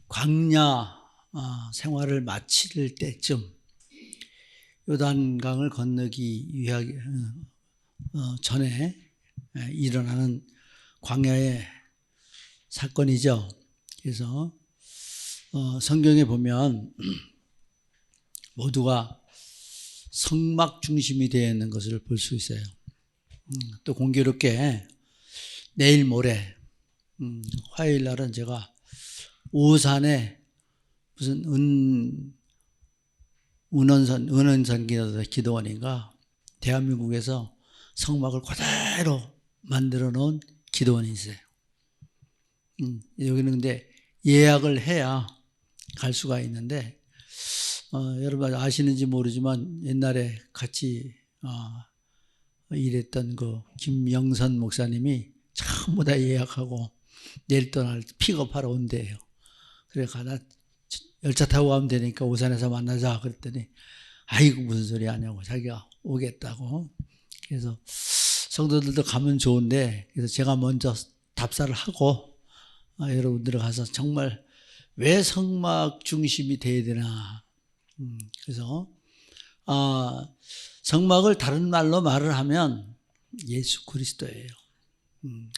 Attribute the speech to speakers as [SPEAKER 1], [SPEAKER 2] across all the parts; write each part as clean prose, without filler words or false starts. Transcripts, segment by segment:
[SPEAKER 1] 광야 생활을 마칠 때쯤 요단강을 건너기 위하기 전에 일어나는 광야의 사건이죠. 그래서 성경에 보면 모두가 성막 중심이 되어 있는 것을 볼 수 있어요. 또 공교롭게 내일 모레 화요일 날은 제가 오산에 무슨 은원산 기도원인가 대한민국에서 성막을 그대로 만들어 놓은 기도원이 있어요. 여기는 근데 예약을 해야 갈 수가 있는데 여러분 아시는지 모르지만 옛날에 같이 일했던 그 김영선 목사님이 전부 다 예약하고 내일 떠날 픽업하러 온대요. 그래 가다 열차 타고 가면 되니까 오산에서 만나자 그랬더니 아이고 무슨 소리 하냐고 자기가 오겠다고. 그래서 성도들도 가면 좋은데 그래서 제가 먼저 답사를 하고 여러분들 가서 정말 왜 성막 중심이 돼야 되나. 그래서 성막을 다른 말로 말을 하면 예수 그리스도예요.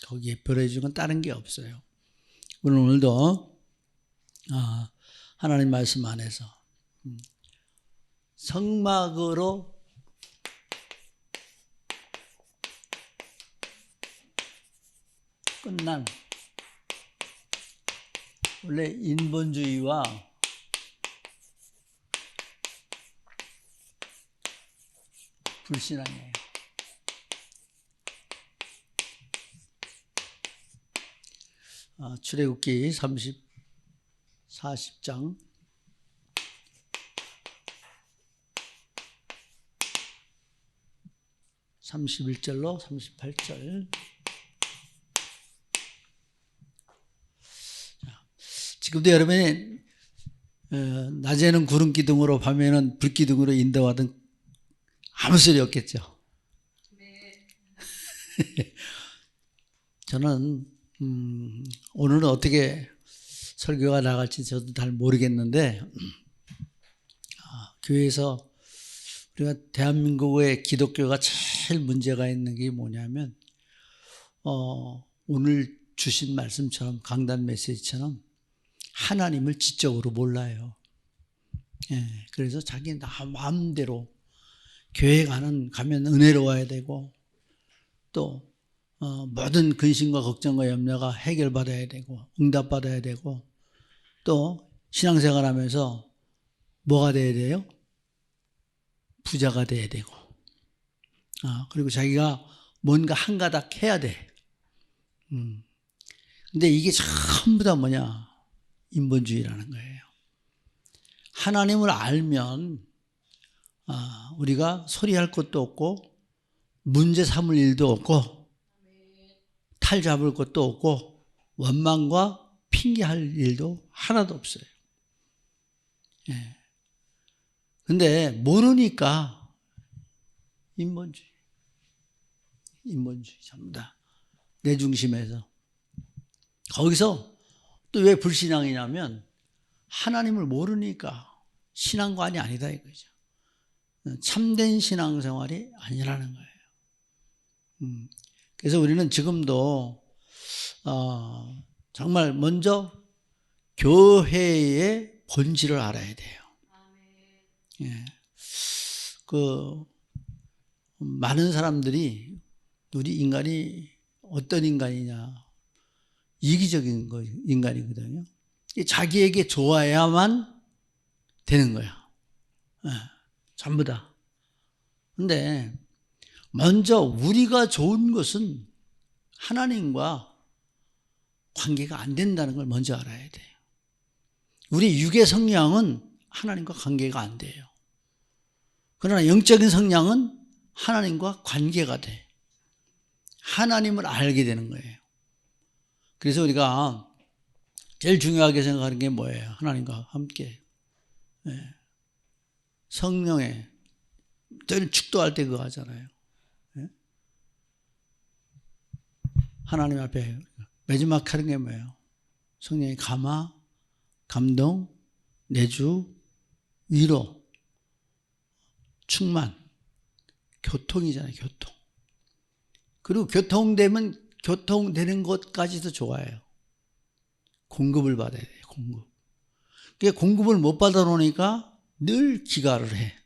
[SPEAKER 1] 거기에 별해준 건 다른 게 없어요. 오늘도 하나님 말씀 안에서 성막으로 끝난 원래 인본주의와 불신앙이에요. 출애굽기 40장 31절로 38절. 지금도 여러분이 낮에는 구름 기둥으로 밤에는 불 기둥으로 인도하던 아무 소리 없겠죠. 네. 저는 오늘은 어떻게 설교가 나갈지 저도 잘 모르겠는데 교회에서 우리가 대한민국의 기독교가 제일 문제가 있는 게 뭐냐면 오늘 주신 말씀처럼 강단 메시지처럼 하나님을 지적으로 몰라요. 그래서 자기 마음대로 교회 가면 은혜로워야 되고 또 모든 근심과 걱정과 염려가 해결받아야 되고 응답받아야 되고 또 신앙생활하면서 뭐가 돼야 돼요? 부자가 돼야 되고 그리고 자기가 뭔가 한가닥 해야 돼. 근데 이게 전부 다 뭐냐? 인본주의라는 거예요. 하나님을 알면 우리가 소리할 것도 없고 문제 삼을 일도 없고 탈 잡을 것도 없고 원망과 핑계할 일도 하나도 없어요. 근데 모르니까 인본주의 전부 다 내 중심에서. 거기서 또 왜 불신앙이냐면 하나님을 모르니까 신앙관이 아니다 이거죠. 참된 신앙생활이 아니라는 거예요. 그래서 우리는 지금도 정말 먼저 교회의 본질을 알아야 돼요. 많은 사람들이 우리 인간이 어떤 인간이냐, 이기적인 인간이거든요. 자기에게 좋아야만 되는 거야. 전부 다. 근데 먼저 우리가 좋은 것은 하나님과 관계가 안 된다는 걸 먼저 알아야 돼요. 우리 육의 성향은 하나님과 관계가 안 돼요. 그러나 영적인 성향은 하나님과 관계가 돼. 하나님을 알게 되는 거예요. 그래서 우리가 제일 중요하게 생각하는 게 뭐예요? 하나님과 함께. 성령에 저희는 축도할 때 그거 하잖아요. 하나님 앞에 마지막 하는 게 뭐예요? 성령의 감화, 감동, 내주, 위로, 충만, 교통이잖아요. 교통. 그리고 교통되면 교통되는 것까지도 좋아요. 공급을 받아야 돼요. 공급. 그러니까 공급을 못 받아 놓으니까 늘 기가를 해.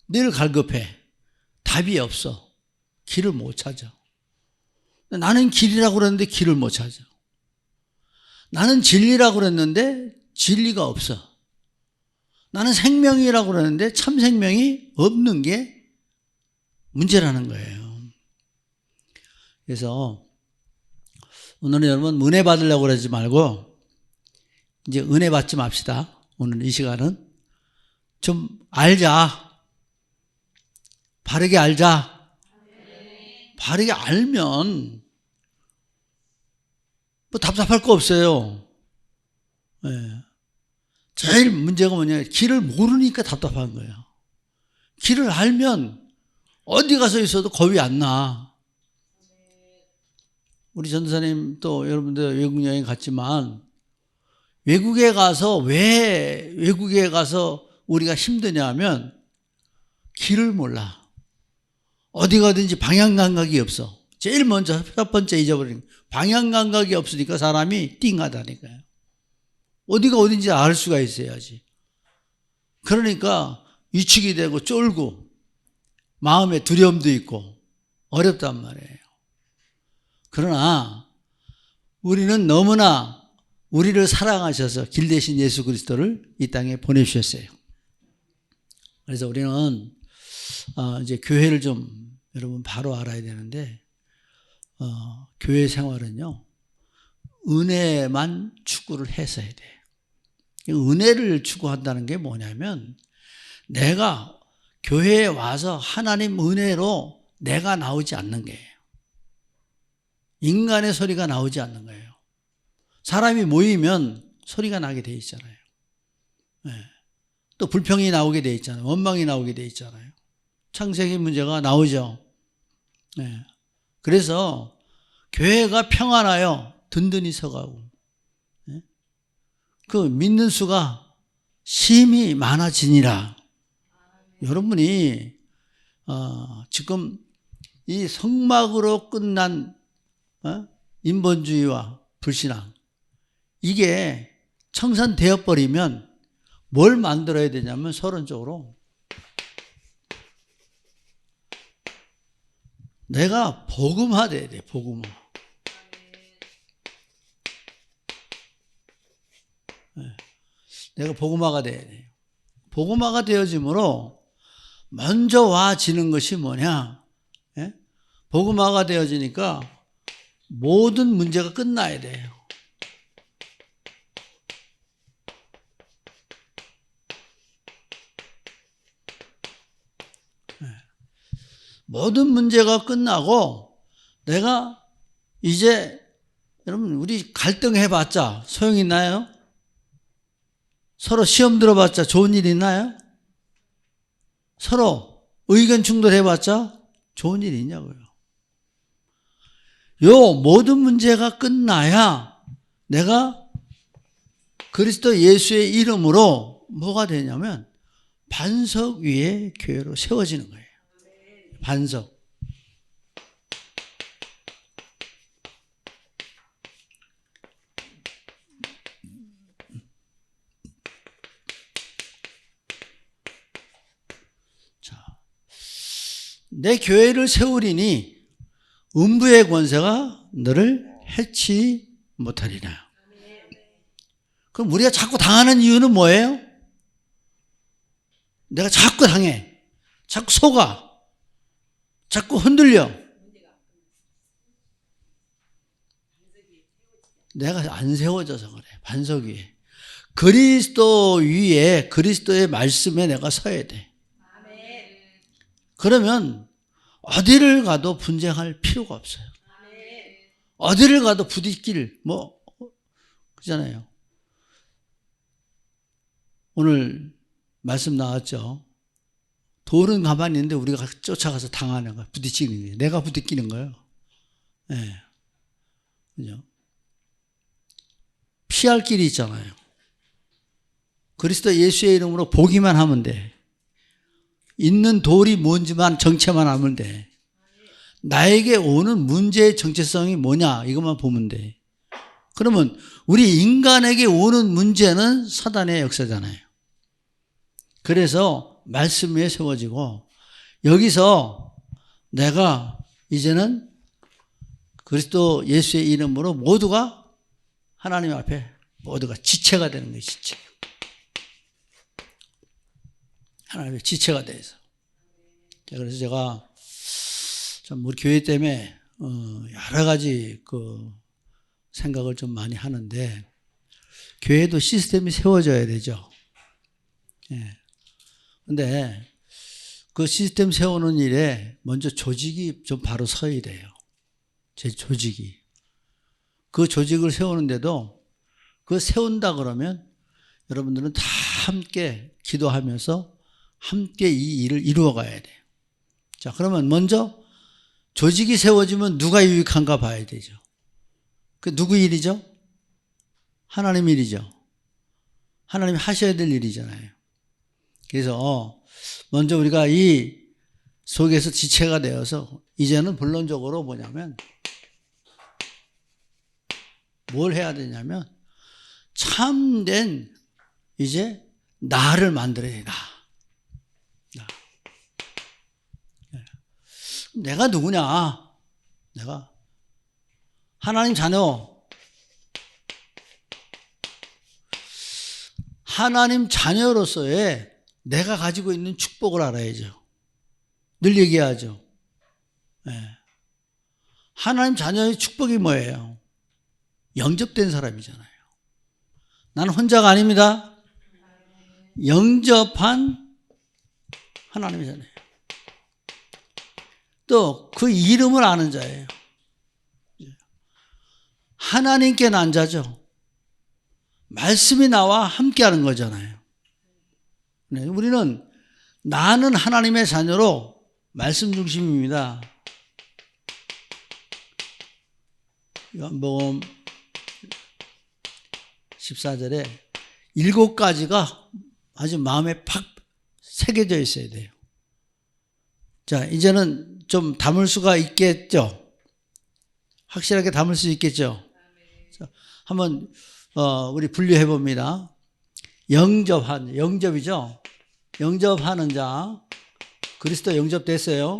[SPEAKER 1] 늘 갈급해. 답이 없어. 길을 못 찾아. 나는 길이라고 그랬는데 길을 못 찾아. 나는 진리라고 그랬는데 진리가 없어. 나는 생명이라고 그랬는데 참 생명이 없는 게 문제라는 거예요. 그래서 오늘은 여러분 은혜 받으려고 그러지 말고 이제 은혜 받지 맙시다. 오늘 이 시간은 좀 알자. 바르게 알자. 바르게 알면 뭐 답답할 거 없어요. 네. 제일 문제가 뭐냐, 길을 모르니까 답답한 거예요. 길을 알면 어디 가서 있어도 겁이 안 나. 우리 전도사님 또 여러분들 외국 여행 갔지만 외국에 가서 왜 외국에 가서 우리가 힘드냐 하면 길을 몰라. 어디 가든지 방향 감각이 없어. 제일 먼저 첫 번째 잊어버리는 거예요. 방향 감각이 없으니까 사람이 띵하다니까요. 어디가 어딘지 알 수가 있어야지. 그러니까 위축이 되고 쫄고 마음에 두려움도 있고 어렵단 말이에요. 그러나 우리는 너무나 우리를 사랑하셔서 길 대신 예수 그리스도를 이 땅에 보내주셨어요. 그래서 우리는 이제 교회를 좀 여러분 바로 알아야 되는데 교회 생활은요 은혜만 추구를 했어야 돼요. 은혜를 추구한다는 게 뭐냐면 내가 교회에 와서 하나님 은혜로 내가 나오지 않는 거예요. 인간의 소리가 나오지 않는 거예요. 사람이 모이면 소리가 나게 돼 있잖아요. 네. 또 불평이 나오게 돼 있잖아요. 원망이 나오게 돼 있잖아요. 창세기 문제가 나오죠. 네. 그래서 교회가 평안하여 든든히 서가고 네. 그 믿는 수가 심히 많아지니라. 여러분이 지금 이 성막으로 끝난 인본주의와 불신앙 이게 청산되어 버리면 뭘 만들어야 되냐면 서론적으로 내가 복음화돼야 돼. 복음화. 내가 복음화가 돼야 돼요. 복음화가 되어짐으로 먼저 와지는 것이 뭐냐? 복음화가 되어지니까 모든 문제가 끝나야 돼요. 모든 문제가 끝나고 내가 이제 여러분 우리 갈등해봤자 소용 있나요? 서로 시험 들어봤자 좋은 일 있나요? 서로 의견 충돌해봤자 좋은 일 있냐고요. 요 모든 문제가 끝나야 내가 그리스도 예수의 이름으로 뭐가 되냐면 반석 위에 교회로 세워지는 거예요. 반석. 자, 내 교회를 세우리니 음부의 권세가 너를 해치 못하리라. 그럼 우리가 자꾸 당하는 이유는 뭐예요? 내가 자꾸 당해. 자꾸 속아. 자꾸 흔들려. 내가 안 세워져서 그래. 반석 위에. 그리스도 위에 그리스도의 말씀에 내가 서야 돼. 그러면 어디를 가도 분쟁할 필요가 없어요. 어디를 가도 부딪힐 그잖아요. 오늘 말씀 나왔죠. 돌은 가만히 있는데 우리가 쫓아가서 당하는 거야. 부딪히는 거예요. 내가 부딪히는 거예요. 네. 그죠? 피할 길이 있잖아요. 그리스도 예수의 이름으로 보기만 하면 돼. 있는 돌이 뭔지만 정체만 하면 돼. 나에게 오는 문제의 정체성이 뭐냐 이것만 보면 돼. 그러면 우리 인간에게 오는 문제는 사단의 역사잖아요. 그래서 말씀 위에 세워지고 여기서 내가 이제는 그리스도 예수의 이름으로 모두가 하나님 앞에 모두가 지체가 되는 거예요. 지체. 하나님의 지체가 돼서. 그래서 제가 참 우리 교회 때문에 여러 가지 그 생각을 좀 많이 하는데 교회도 시스템이 세워져야 되죠. 예. 근데 그 시스템 세우는 일에 먼저 조직이 좀 바로 서야 돼요. 제 조직이. 그 조직을 세우는데도 그 세운다 그러면 여러분들은 다 함께 기도하면서 함께 이 일을 이루어 가야 돼요. 자, 그러면 먼저 조직이 세워지면 누가 유익한가 봐야 되죠. 그 누구 일이죠? 하나님 일이죠. 하나님이 하셔야 될 일이잖아요. 그래서 먼저 우리가 이 속에서 지체가 되어서 이제는 본론적으로 뭐냐면 뭘 해야 되냐면 참된 이제 나를 만들어야 돼. 나. 내가 누구냐? 내가 하나님 자녀. 하나님 자녀로서의 내가 가지고 있는 축복을 알아야죠. 늘 얘기하죠. 네. 하나님 자녀의 축복이 뭐예요? 영접된 사람이잖아요. 나는 혼자가 아닙니다. 영접한 하나님의 자녀예요. 또 그 이름을 아는 자예요. 하나님께 난 자죠. 말씀이 나와 함께하는 거잖아요. 네, 우리는 나는 하나님의 자녀로 말씀 중심입니다. 요한복음 14절에 7가지가 아주 마음에 팍 새겨져 있어야 돼요. 자, 이제는 좀 담을 수가 있겠죠? 확실하게 담을 수 있겠죠? 자, 한번 우리 분류해 봅니다. 영접이죠? 영접하는 자, 그리스도 영접됐어요.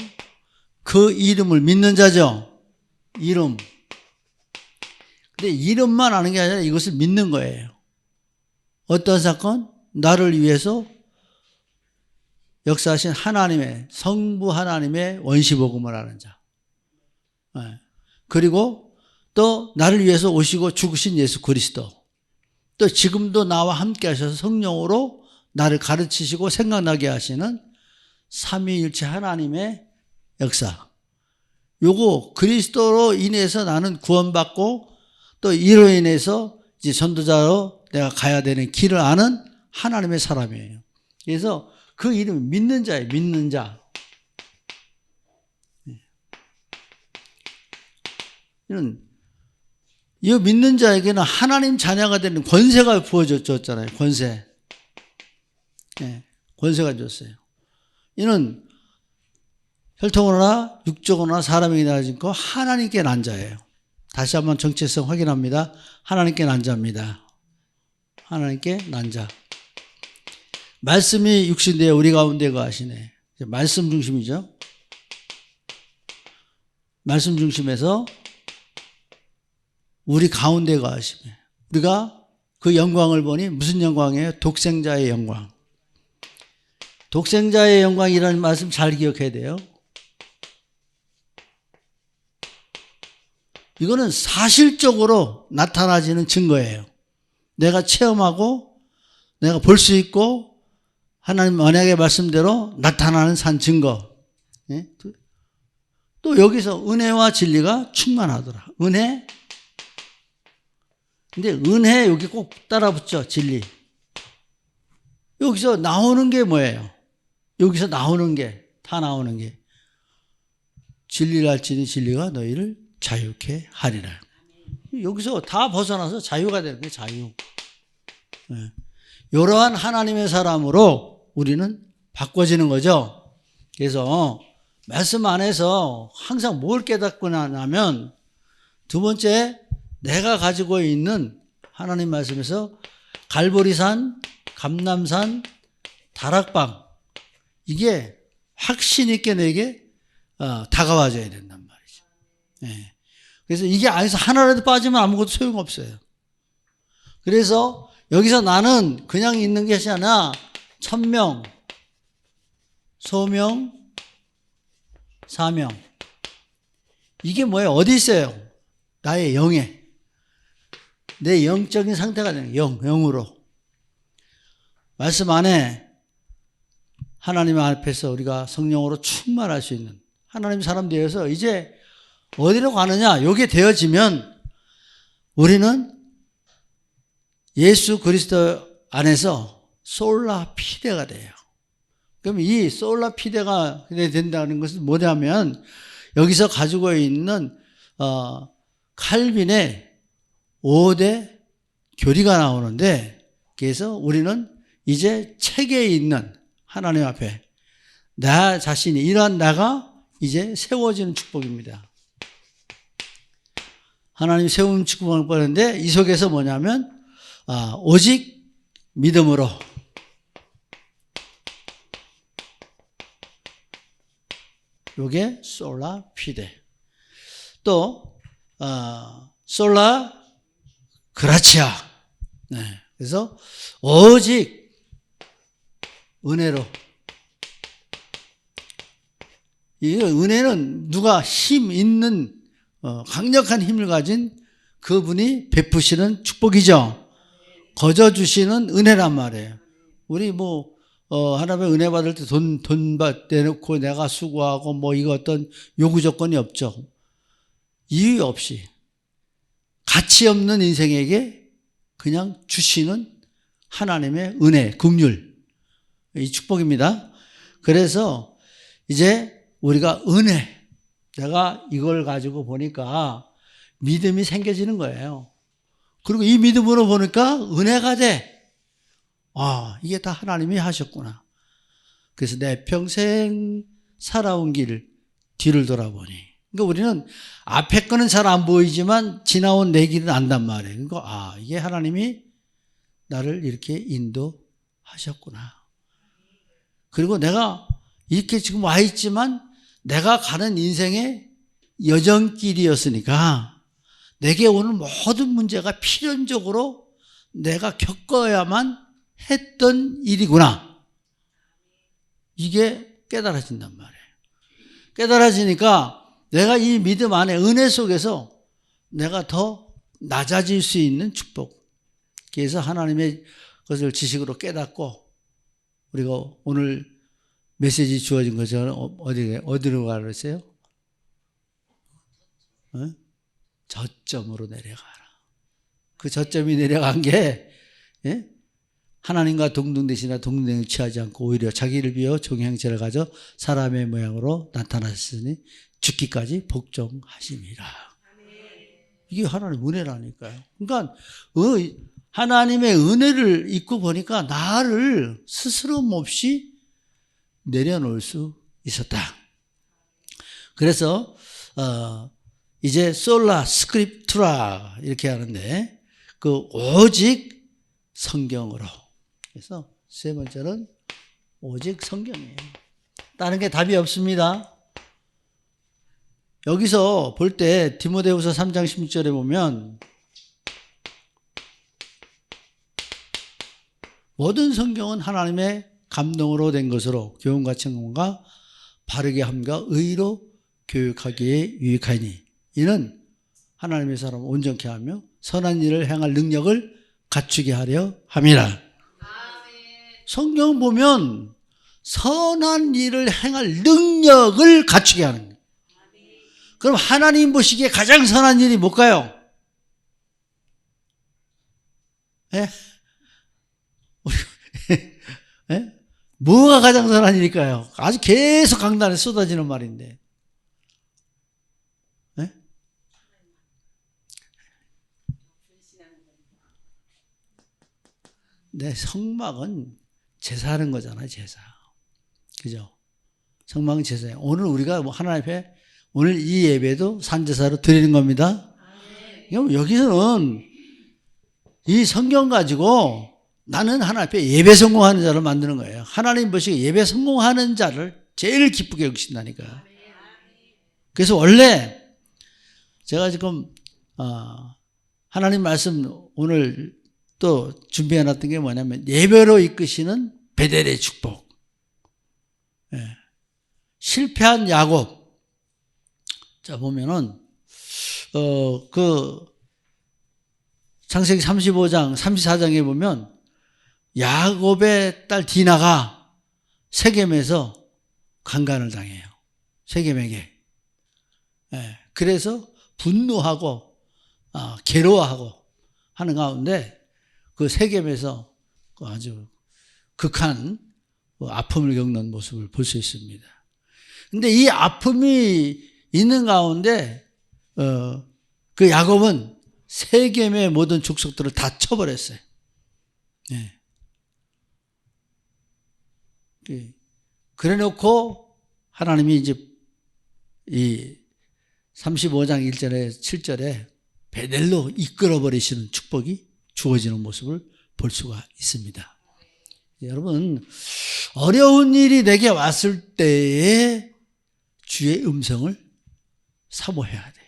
[SPEAKER 1] 그 이름을 믿는 자죠? 이름. 근데 이름만 아는 게 아니라 이것을 믿는 거예요. 어떤 사건? 나를 위해서 역사하신 하나님의, 성부 하나님의 원시복음을 아는 자. 그리고 또 나를 위해서 오시고 죽으신 예수 그리스도. 또 지금도 나와 함께 하셔서 성령으로 나를 가르치시고 생각나게 하시는 삼위일체 하나님의 역사. 요거 그리스도로 인해서 나는 구원받고 또 이로 인해서 이제 전도자로 내가 가야 되는 길을 아는 하나님의 사람이에요. 그래서 그 이름이 믿는 자예요. 믿는 자. 이 믿는 자에게는 하나님 자녀가 되는 권세가 부어졌잖아요. 권세. 네, 권세가 줬어요. 이는 혈통으로나 육적으로나 사람에게 나아진 거 하나님께 난 자예요. 다시 한번 정체성 확인합니다. 하나님께 난 자입니다. 하나님께 난 자. 말씀이 육신되어 우리 가운데 거하시네. 말씀 중심이죠. 말씀 중심에서 우리 가운데 거하시네. 우리가 그 영광을 보니 무슨 영광이에요? 독생자의 영광. 독생자의 영광이라는 말씀 잘 기억해야 돼요. 이거는 사실적으로 나타나지는 증거예요. 내가 체험하고 내가 볼 수 있고 하나님 언약의 말씀대로 나타나는 산 증거. 예? 또 여기서 은혜와 진리가 충만하더라. 은혜. 근데 은혜 여기 꼭 따라 붙죠. 진리. 여기서 나오는 게 뭐예요? 여기서 나오는 게, 다 나오는 게 진리를 알지니 진리가 너희를 자유케 하리라. 여기서 다 벗어나서 자유가 되는 거예요. 자유. 네. 이러한 하나님의 사람으로 우리는 바꿔지는 거죠. 그래서 말씀 안에서 항상 뭘 깨닫고 나면 두 번째, 내가 가지고 있는 하나님 말씀에서 갈보리산, 감람산, 다락방, 이게 확신 있게 내게 다가와줘야 된단 말이죠. 네. 그래서 이게 안에서 하나라도 빠지면 아무것도 소용없어요. 그래서 여기서 나는 그냥 있는 것이 아니라 천명, 소명, 사명. 이게 뭐예요? 어디 있어요? 나의 영에. 내 영적인 상태가 되는 거예요. 영으로. 말씀 안에 하나님 앞에서 우리가 성령으로 충만할 수 있는 하나님 사람 되어서 이제 어디로 가느냐? 이게 되어지면 우리는 예수 그리스도 안에서 솔라 피데가 돼요. 그럼 이 솔라 피데가 된다는 것은 뭐냐면 여기서 가지고 있는 칼빈의 5대 교리가 나오는데, 그래서 우리는 이제 책에 있는 하나님 앞에 나 자신이, 이러한 나가 이제 세워지는 축복입니다. 하나님 세우는 축복을 받는데 이 속에서 뭐냐면 오직 믿음으로 요게 솔라 피데, 또 솔라 그라치아. 네. 그래서 오직 은혜로. 이 은혜는 누가 힘 있는 강력한 힘을 가진 그분이 베푸시는 축복이죠. 거저 주시는 은혜란 말이에요. 우리 하나님의 은혜 받을 때 돈 내놓고 내가 수고하고 이거 어떤 요구 조건이 없죠. 이유 없이 가치 없는 인생에게 그냥 주시는 하나님의 은혜, 긍휼, 이 축복입니다. 그래서 이제 우리가 은혜, 내가 이걸 가지고 보니까 믿음이 생겨지는 거예요. 그리고 이 믿음으로 보니까 은혜가 돼. 이게 다 하나님이 하셨구나. 그래서 내 평생 살아온 길 뒤를 돌아보니, 그러니까 우리는 앞에 거는 잘 안 보이지만 지나온 내 길은 안단 말이에요. 그러니까 이게 하나님이 나를 이렇게 인도하셨구나. 그리고 내가 이렇게 지금 와 있지만 내가 가는 인생의 여정길이었으니까 내게 오는 모든 문제가 필연적으로 내가 겪어야만 했던 일이구나. 이게 깨달아진단 말이에요. 깨달아지니까 내가 이 믿음 안에 은혜 속에서 내가 더 낮아질 수 있는 축복. 그래서 하나님의 것을 지식으로 깨닫고, 우리가 오늘 메시지 주어진 것처럼 어디로 가르쳐요? 저점으로 내려가라. 그 저점이 내려간 게 하나님과 동등되시나 동등됨을 취하지 않고 오히려 자기를 비워 종의 형체를 가져 사람의 모양으로 나타나셨으니 죽기까지 복종하심이라. 이게 하나님의 은혜라니까요. 그러니까 하나님의 은혜를 입고 보니까 나를 스스럼 없이 내려놓을 수 있었다. 그래서 이제 솔라 스크립투라 이렇게 하는데 오직 성경으로. 그래서 세 번째는 오직 성경이에요. 다른 게 답이 없습니다. 여기서 볼 때 디모데후서 3장 16절에 보면 모든 성경은 하나님의 감동으로 된 것으로 교훈과 청론과 바르게 함과 의로 교육하기에 유익하니 이는 하나님의 사람을 온전케 하며 선한 일을 행할 능력을 갖추게 하려 함이라. 성경 보면 선한 일을 행할 능력을 갖추게 하는 거예요. 그럼 하나님 보시기에 가장 선한 일이 뭘까요? 뭐가 가장 선한 일일까요? 아주 계속 강단에 쏟아지는 말인데. 내 성막은 제사하는 거잖아요, 제사. 그죠? 성막은 제사예요. 오늘 우리가 하나님 앞에 오늘 이 예배도 산제사로 드리는 겁니다. 여기서는 이 성경 가지고 나는 하나님 앞에 예배 성공하는 자를 만드는 거예요. 하나님 보시기에 예배 성공하는 자를 제일 기쁘게 여기신다니까. 그래서 원래 제가 지금 하나님 말씀 오늘 또 준비해 놨던 게 뭐냐면 예배로 이끄시는 베델의 축복. 예. 실패한 야곱. 자 보면은 그 창세기 35장 34장에 보면 야곱의 딸 디나가 세겜에서 강간을 당해요. 세겜에게. 예. 그래서 분노하고 괴로워하고 하는 가운데 그 세겜에서 아주 극한 아픔을 겪는 모습을 볼 수 있습니다. 근데 이 아픔이 있는 가운데 그 야곱은 세겜의 모든 족속들을 다 쳐버렸어요. 네. 그래 놓고 하나님이 이제 이 35장 1절에 7절에 베델로 이끌어버리시는 축복이 주어지는 모습을 볼 수가 있습니다. 여러분, 어려운 일이 내게 왔을 때에 주의 음성을 사모해야 돼요.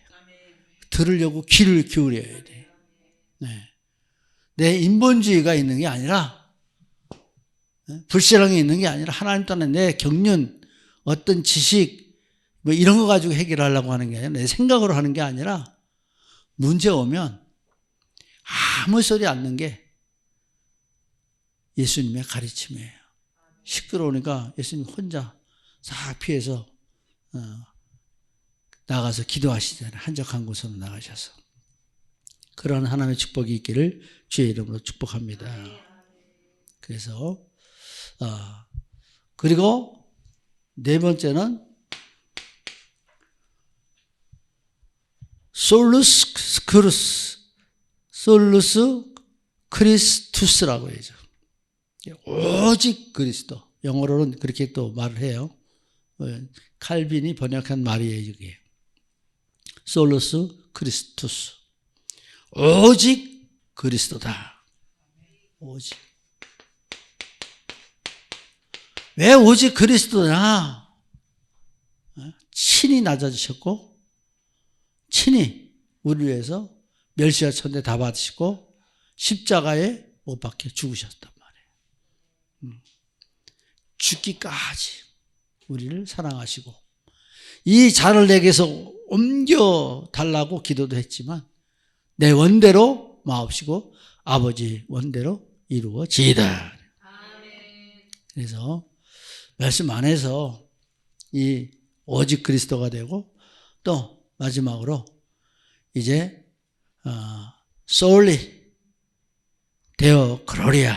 [SPEAKER 1] 들으려고 귀를 기울여야 돼요. 네. 내 인본주의가 있는 게 아니라, 불신앙이 있는 게 아니라 하나님 따라 내 경륜, 어떤 지식, 뭐 이런 거 가지고 해결하려고 하는 게 아니라 내 생각으로 하는 게 아니라 문제 오면 아무 소리 않는 게 예수님의 가르침이에요. 시끄러우니까 예수님 혼자 싹 피해서 나가서 기도하시잖아요. 한적한 곳으로 나가셔서. 그런 하나님의 축복이 있기를 주의 이름으로 축복합니다. 그래서 그리고 네 번째는 솔루스 크리스투스라고 해야죠. 오직 그리스도. 영어로는 그렇게 또 말을 해요. 칼빈이 번역한 말이에요, 이게. 솔루스 크리스투스. 오직 그리스도다. 오직. 왜 오직 그리스도냐? 친히 낮아지셨고, 친히 우리를 위해서 멸시와 천대 다 받으시고, 십자가에 못 박혀 죽으셨단 말이에요. 죽기까지 우리를 사랑하시고, 이 잔을 내게서 옮겨 달라고 기도도 했지만, 내 원대로 마옵시고, 아버지 원대로 이루어지이다. 그래서, 말씀 안에서 이 오직 그리스도가 되고 또 마지막으로 이제 solely 데어 글로리아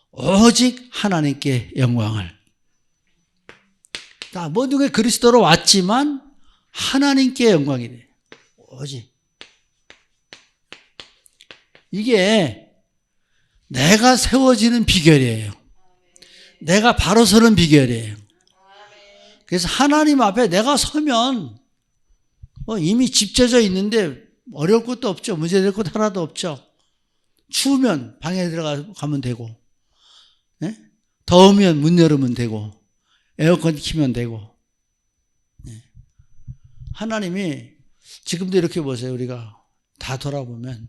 [SPEAKER 1] 오직 하나님께 영광을 다 모든 게 그리스도로 왔지만 하나님께 영광이 돼요. 오직 이게 내가 세워지는 비결이에요. 내가 바로 서는 비결이에요. 그래서 하나님 앞에 내가 서면 이미 집 져져 있는데 어려울 것도 없죠. 문제될 것 하나도 없죠. 추우면 방에 들어가면 되고, 네? 더우면 문 열으면 되고, 에어컨 키면 되고. 네. 하나님이 지금도 이렇게 보세요. 우리가 다 돌아보면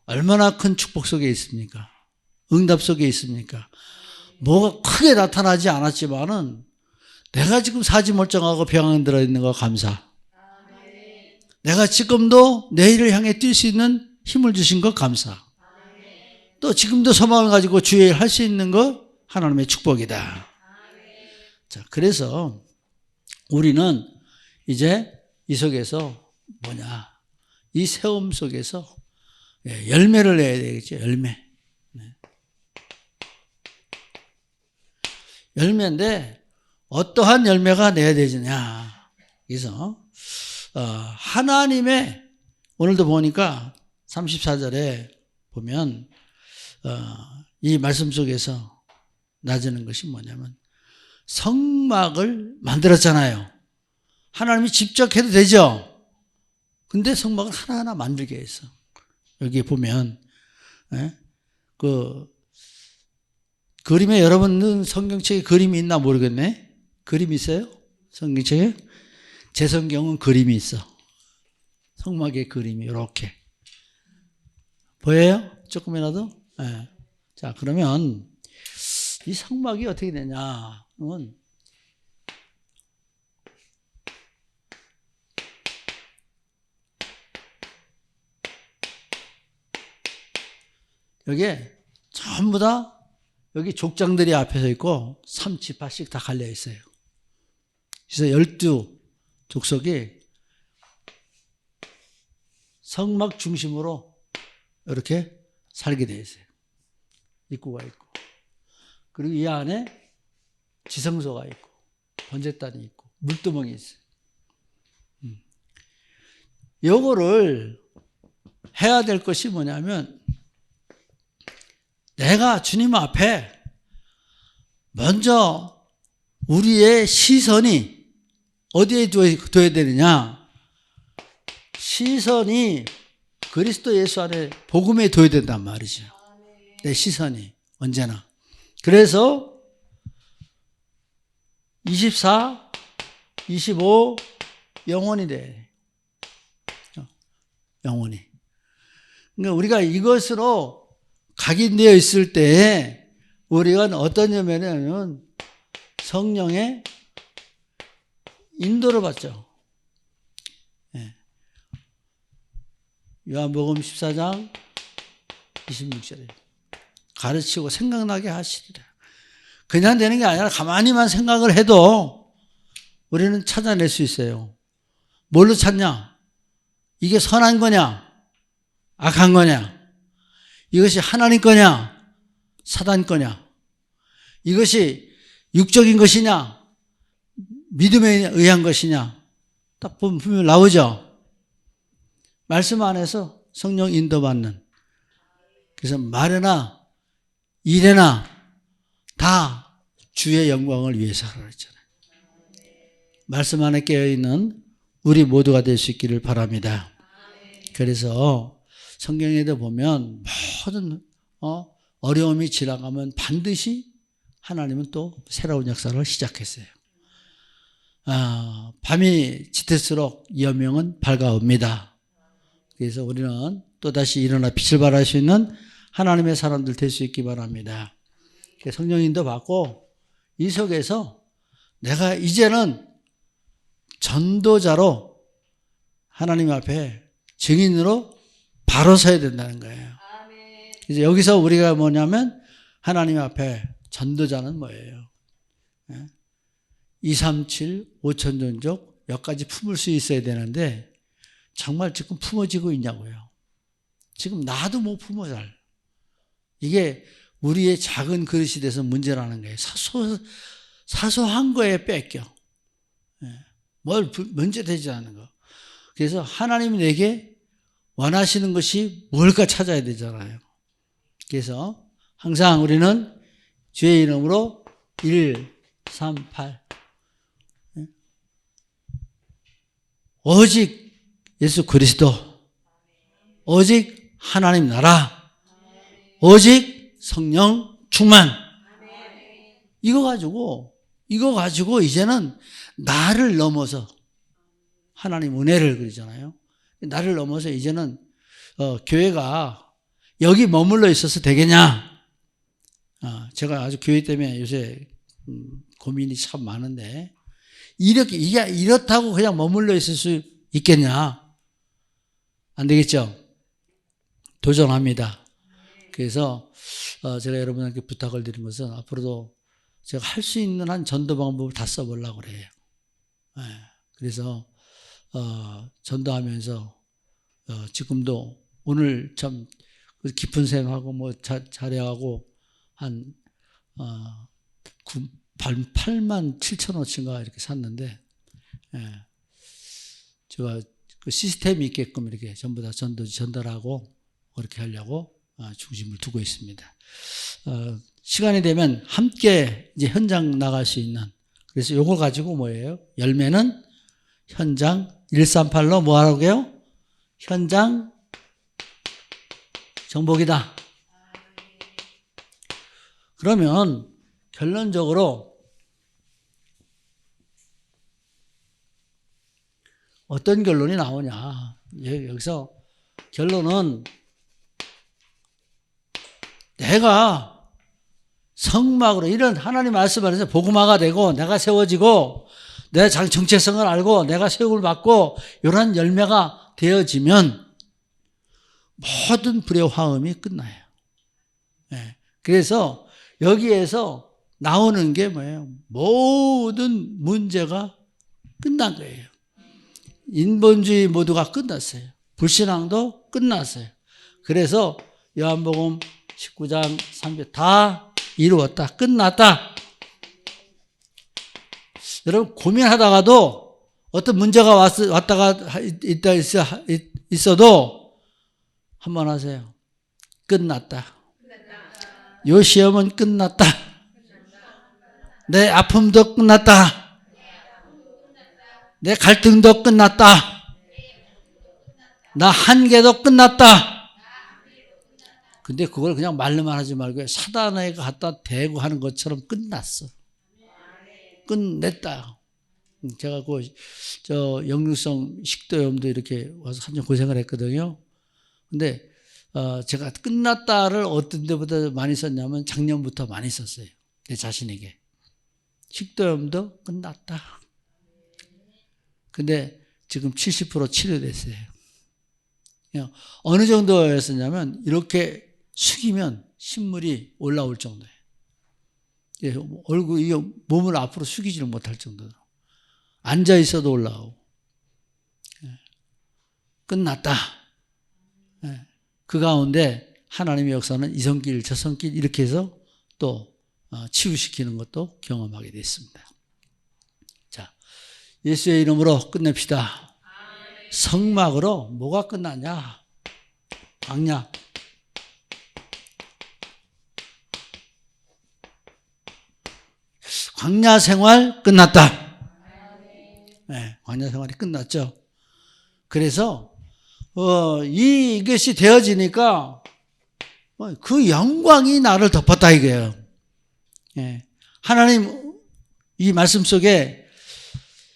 [SPEAKER 1] 얼마나 큰 축복 속에 있습니까? 응답 속에 있습니까? 뭐가 크게 나타나지 않았지만은 내가 지금 사지 멀쩡하고 병원 들어있는 거 감사. 내가 지금도 내일을 향해 뛸 수 있는 힘을 주신 거 감사. 또 지금도 소망을 가지고 주의 일 할 수 있는 거 하나님의 축복이다. 자, 그래서 우리는 이제 이 속에서 이 세움 속에서 열매를 내야 되겠죠. 열매. 열매인데 어떠한 열매가 내야 되느냐. 그래서 하나님의 오늘도 보니까 34절에 보면 이 말씀 속에서 나지는 것이 뭐냐면 성막을 만들었잖아요. 하나님이 직접 해도 되죠. 근데 성막을 하나하나 만들게 했어. 여기 보면 그 그림에 여러분은 성경책에 그림이 있나 모르겠네. 그림 있어요? 성경책에? 제 성경은 그림이 있어. 성막의 그림이 이렇게 보여요? 조금이라도? 네. 자, 그러면 이 성막이 어떻게 되냐? 여기에 전부 다 여기 족장들이 앞에 서 있고 3지파씩 다 갈려 있어요. 그래서 12족속이 성막 중심으로 이렇게 살게 되어 있어요. 입구가 있고. 그리고 이 안에 지성소가 있고 번제단이 있고 물두멍이 있어요. 요거를 해야 될 것이 뭐냐면 내가 주님 앞에 먼저 우리의 시선이 어디에 둬야 되느냐? 시선이 그리스도 예수 안에 복음에 둬야 된단 말이죠. 내 시선이 언제나. 그래서 24, 25 영원히 돼. 영원히. 그러니까 우리가 이것으로 각인되어 있을 때에 우리가 어떤 점에는 성령의 인도를 받죠. 요한복음 14장 26절에 가르치고 생각나게 하시리라. 그냥 되는 게 아니라 가만히만 생각을 해도 우리는 찾아낼 수 있어요. 뭘로 찾냐? 이게 선한 거냐? 악한 거냐? 이것이 하나님 거냐? 사단 거냐? 이것이 육적인 것이냐? 믿음에 의한 것이냐? 딱 보면 분명히 나오죠. 말씀 안에서 성령 인도받는. 그래서 말이나 일이나 다 주의 영광을 위해서 하라 그랬잖아요. 말씀 안에 깨어있는 우리 모두가 될 수 있기를 바랍니다. 그래서 성경에도 보면 모든 어려움이 지나가면 반드시 하나님은 또 새로운 역사를 시작했어요. 밤이 짙을수록 여명은 밝아옵니다. 그래서 우리는 또다시 일어나 빛을 발할 수 있는 하나님의 사람들 될 수 있기 바랍니다. 성령님도 받고 이 속에서 내가 이제는 전도자로 하나님 앞에 증인으로 바로 서야 된다는 거예요. 그래서 여기서 우리가 뭐냐면 하나님 앞에 전도자는 뭐예요? 237, 5천 종족 여기까지 품을 수 있어야 되는데 정말 지금 품어지고 있냐고요. 지금 나도 못 품어 잘. 이게 우리의 작은 그릇이 돼서 문제라는 거예요. 사소한 거에 뺏겨. 뭘 문제 되지 않는 거. 그래서 하나님이 내게 원하시는 것이 뭘까 찾아야 되잖아요. 그래서 항상 우리는 주의 이름으로 1, 3, 8 오직 예수 그리스도, 오직 하나님 나라, 오직 성령 충만. 이거 가지고 이제는 나를 넘어서 하나님 은혜를 그러잖아요. 나를 넘어서 이제는 교회가 여기 머물러 있어서 되겠냐? 제가 아주 교회 때문에 요새 고민이 참 많은데 이게 이렇다고 그냥 머물러 있을 수 있겠냐? 안 되겠죠? 도전합니다. 그래서 제가 여러분에게 부탁을 드린 것은 앞으로도 제가 할 수 있는 한 전도 방법을 다 써보려고 그래요. 그래서 전도하면서 지금도 오늘 참 깊은 생각하고 뭐 자료하고 한 8만 7천 원치인가 이렇게 샀는데 제가 그 시스템이 있게끔 이렇게 전부 다 전달하고 그렇게 하려고 중심을 두고 있습니다. 시간이 되면 함께 이제 현장 나갈 수 있는, 그래서 요걸 가지고 뭐예요? 열매는 현장 138로 뭐 하라고요? 현장 정복이다. 그러면 결론적으로 어떤 결론이 나오냐? 여기서 결론은 내가 성막으로 이런 하나님 말씀 안에서 복음화가 되고 내가 세워지고 내 정체성을 알고 내가 세움을 받고 이런 열매가 되어지면 모든 불의 화음이 끝나요. 네. 그래서 여기에서 나오는 게 뭐예요? 모든 문제가 끝난 거예요. 인본주의 모두가 끝났어요. 불신앙도 끝났어요. 그래서 요한복음 19장 3절 다 이루었다. 끝났다. 여러분 고민하다가도 어떤 문제가 왔다가 있어도 한번 하세요. 끝났다. 요 시험은 끝났다. 내 아픔도 끝났다. 내 갈등도 끝났다. 나 한계도 끝났다. 근데 그걸 그냥 말로만 하지 말고 사단에게 갖다 대고 하는 것처럼 끝났어. 끝냈다. 제가 역류성 식도염도 이렇게 와서 한참 고생을 했거든요. 근데 제가 끝났다를 어떤 데보다 많이 썼냐면 작년부터 많이 썼어요. 내 자신에게. 식도염도 끝났다. 근데 지금 70% 치료됐어요. 어느 정도였었냐면 이렇게 숙이면 신물이 올라올 정도예요. 얼굴, 몸을 앞으로 숙이지를 못할 정도로. 앉아 있어도 올라오고. 끝났다. 그 가운데 하나님의 역사는 이 손길 저 손길 이렇게 해서 또 치유시키는 것도 경험하게 됐습니다. 자, 예수의 이름으로 끝냅시다. 성막으로 뭐가 끝났냐? 광야. 광야 생활 끝났다. 네, 광야 생활이 끝났죠. 그래서 이것이 되어지니까 그 영광이 나를 덮었다 이거예요. 예. 하나님 이 말씀 속에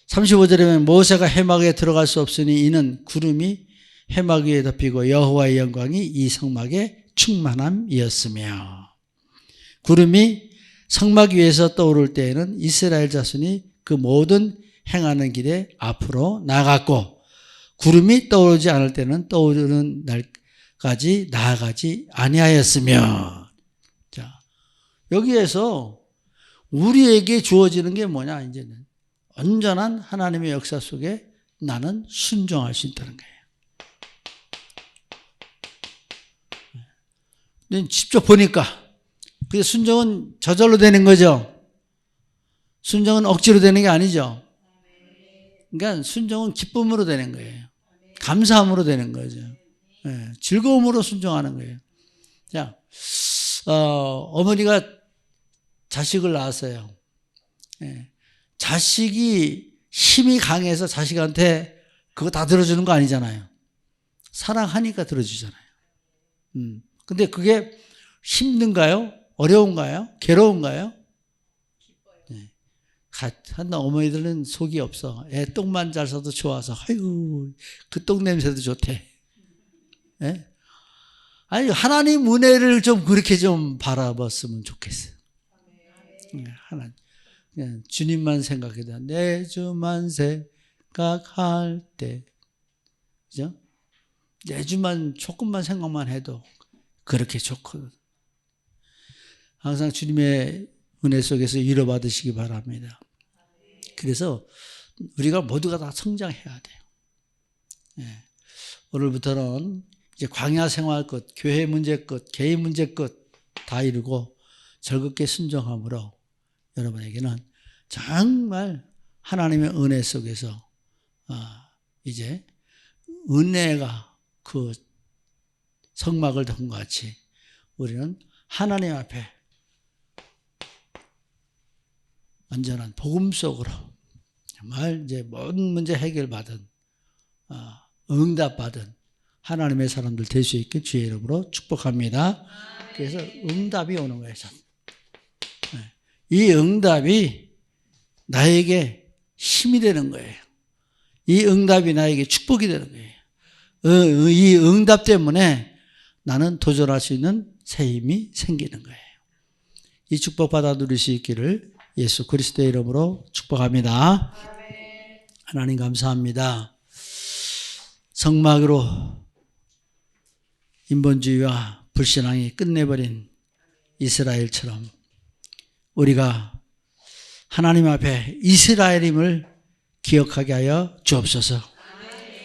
[SPEAKER 1] 35절에 보면 모세가 해막에 들어갈 수 없으니 이는 구름이 해막 위에 덮이고 여호와의 영광이 이 성막에 충만함이었으며, 구름이 성막 위에서 떠오를 때에는 이스라엘 자손이 그 모든 행하는 길에 앞으로 나갔고, 구름이 떠오르지 않을 때는 떠오르는 날까지 나아가지 아니하였으며. 자, 여기에서 우리에게 주어지는 게 뭐냐? 이제는 온전한 하나님의 역사 속에 나는 순종할 수 있다는 거예요. 직접 보니까. 근데 순종은 저절로 되는 거죠. 순종은 억지로 되는 게 아니죠. 그러니까 순종은 기쁨으로 되는 거예요. 감사함으로 되는 거죠. 네, 즐거움으로 순종하는 거예요. 자, 어머니가 자식을 낳았어요. 네, 자식이 힘이 강해서 자식한테 그거 다 들어주는 거 아니잖아요. 사랑하니까 들어주잖아요. 근데 그게 힘든가요? 어려운가요? 괴로운가요? 네. 한 어머니들은 속이 없어. 애 똥만 잘 써도 좋아서, 아이고, 그 똥 냄새도 좋대. 네? 아니, 하나님 은혜를 좀 그렇게 좀 바라봤으면 좋겠어요. 하나님. 그냥 주님만 생각해도, 내 주만 생각할 때, 그죠? 내 주만 조금만 생각만 해도 그렇게 좋거든. 항상 주님의 은혜 속에서 위로받으시기 바랍니다. 그래서 우리가 모두가 다 성장해야 돼요. 네. 오늘부터는 이제 광야 생활 것, 교회 문제 것, 개인 문제 것 다 이루고 즐겁게 순종함으로 여러분에게는 정말 하나님의 은혜 속에서 이제 은혜가 그 성막을 던 것 같이 우리는 하나님 앞에 완전한 복음 속으로 정말 이제 모든 문제 해결받은 응답받은 하나님의 사람들 될 수 있게 주의 이름으로 축복합니다. 그래서 응답이 오는 거예요. 이 응답이 나에게 힘이 되는 거예요. 이 응답이 나에게 축복이 되는 거예요. 이 응답 때문에 나는 도전할 수 있는 새 힘이 생기는 거예요. 이 축복 받아 누릴 수 있기를 예수 그리스도의 이름으로 축복합니다. 하나님 감사합니다. 성막으로 인본주의와 불신앙이 끝내버린 이스라엘처럼 우리가 하나님 앞에 이스라엘임을 기억하게 하여 주옵소서.